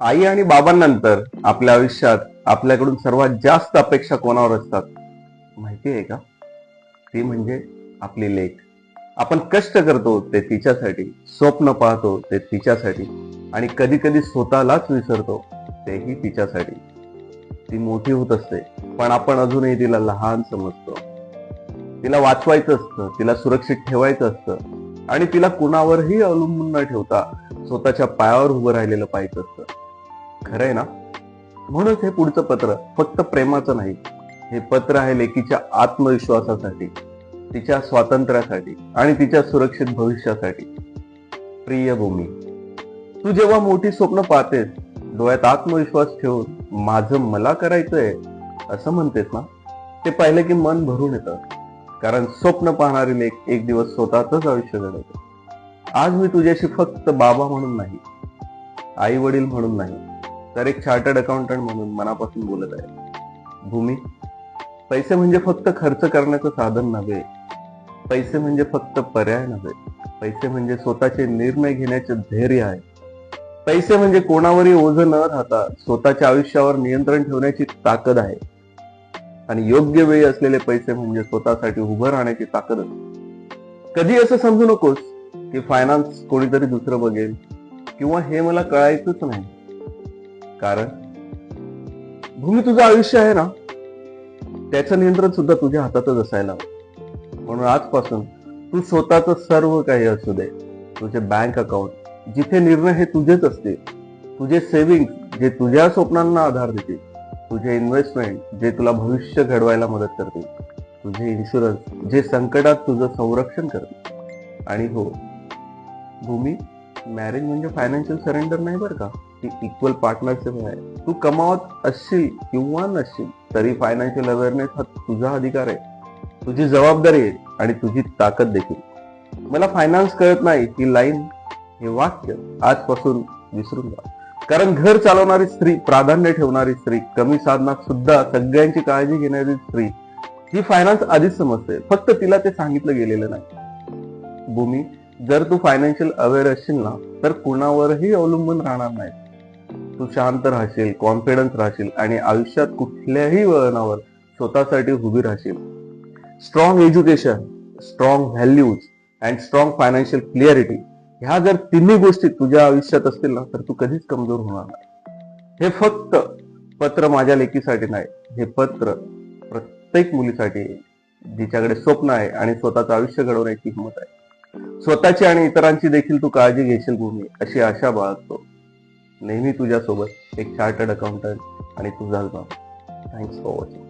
आई आणि बाबांनंतर आपल्या आयुष्यात आपल्याकडून सर्वात जास्त अपेक्षा कोणावर असतात माहिती आहे का? ती म्हणजे आपली लेक. आपण कष्ट करतो ते तिच्यासाठी, स्वप्न पाहतो ते तिच्यासाठी आणि कधी कधी स्वतःलाच विसरतो तेही तिच्यासाठी. ती मोठी होत असते, पण आपण अजूनही तिला लहान समजतो. तिला वाचवायचं असतं, तिला सुरक्षित ठेवायचं असतं आणि तिला कुणावरही अवलंबून न ठेवता स्वतःच्या पायावर उभं राहिलेलं पाहिजे असतं. खरंय ना? म्हणूनच हे पुढचं पत्र फक्त प्रेमाचं नाही. हे पत्र आहे लेकीच्या आत्मविश्वासासाठी, तिच्या स्वातंत्र्यासाठी आणि तिच्या सुरक्षित भविष्यासाठी. प्रिय भूमी, तू जेव्हा मोठी स्वप्न पाहतेस, डोळ्यात आत्मविश्वास ठेवून माझं मला करायचंय असं म्हणतेस ना, ते पाहिलं की मन भरून येतं. कारण स्वप्न पाहणारी लेक एक दिवस स्वतःच आयुष्य घडवते. आज मी तुझ्याशी फक्त बाबा म्हणून नाही, आई वडील म्हणून नाही, तर एक चार्टर्ड अकाउंटंट म्हणून मनापासून बोलत आहे. भूमी, पैसे म्हणजे फक्त खर्च करण्याचं साधन नव्हे. पैसे म्हणजे फक्त पर्याय नव्हे. पैसे म्हणजे स्वतःचे निर्णय घेण्याचे धैर्य आहे. पैसे म्हणजे कोणावरही ओझं न राहता स्वतःच्या आयुष्यावर नियंत्रण ठेवण्याची ताकद आहे. आणि योग्य वेळी असलेले पैसे म्हणजे स्वतःसाठी उभं राहण्याची ताकद असते. कधी असं समजू नकोस की फायनान्स कोणीतरी दुसरं बघेल किंवा हे मला कळायचंच नाही. कारण भूमी, तुझं आयुष्य आहे ना, त्याचं नियंत्रण सुद्धा तुझ्या हातातच असायला हवं. म्हणून आजपासून तू स्वतःच सर्व काही असू दे, तुझे बँक अकाउंट जिथे निर्णय हे तुझेच असतील, तुझे सेव्हिंग जे तुझ्या स्वप्नांना आधार देतील, तुझे इन्व्हेस्टमेंट जे तुला भविष्य घडवायला मदत करतील, तुझे इन्शुरन्स जे संकटात तुझं संरक्षण करतील. आणि हो भूमी, मॅरेज म्हणजे फायनान्शियल सरेंडर नाही बरं का, ती इक्वल पार्टनरशिप आहे. तू कमावत असशील किंवा नसशील तरी फायनान्शियल अवेअरनेस हा तुझा अधिकार आहे, तुझी जबाबदारी आहे आणि तुझी ताकद देखील. मला फायनान्स कळत नाही ही लाईन, हे वाक्य आजपासून विसरून जा. कारण घर चालवणारी स्त्री, प्राधान्य ठेवणारी स्त्री, कमी साधनात सुद्धा सगळ्यांची काळजी घेणारी स्त्री ही फायनान्स आधीच समजते, फक्त तिला ते सांगितलं गेलेलं नाही. भूमी, जर तू फायनान्शियल अवेअर असशील ना, तर कुणावरही अवलंबून राहणार नाही. तू शांत राहशील, कॉन्फिडन्स राहशील आणि आयुष्यात कुठल्याही वळणावर स्वतःसाठी उभी राहशील. Strong education, strong values and strong financial clarity, ह्या जर तिन्ही गोष्टी तुझ्या आयुष्यात असतील ना, तर तू कधीच कमजोर होणार नाही. हे फक्त पत्र माझ्या लेकीसाठी नाही, हे पत्र प्रत्येक मुलीसाठी आहे, जिच्याकडे स्वप्न आहे आणि स्वतःचं आयुष्य घडवण्याची हिंमत आहे. स्वतःची आणि इतरांची देखील तू काळजी घेशील भूमी, अशी आशा बाळगतो. नेहमी तुझ्यासोबत एक चार्टर्ड अकाउंटंट आणि तुझाच बाबा. Thanks for watching.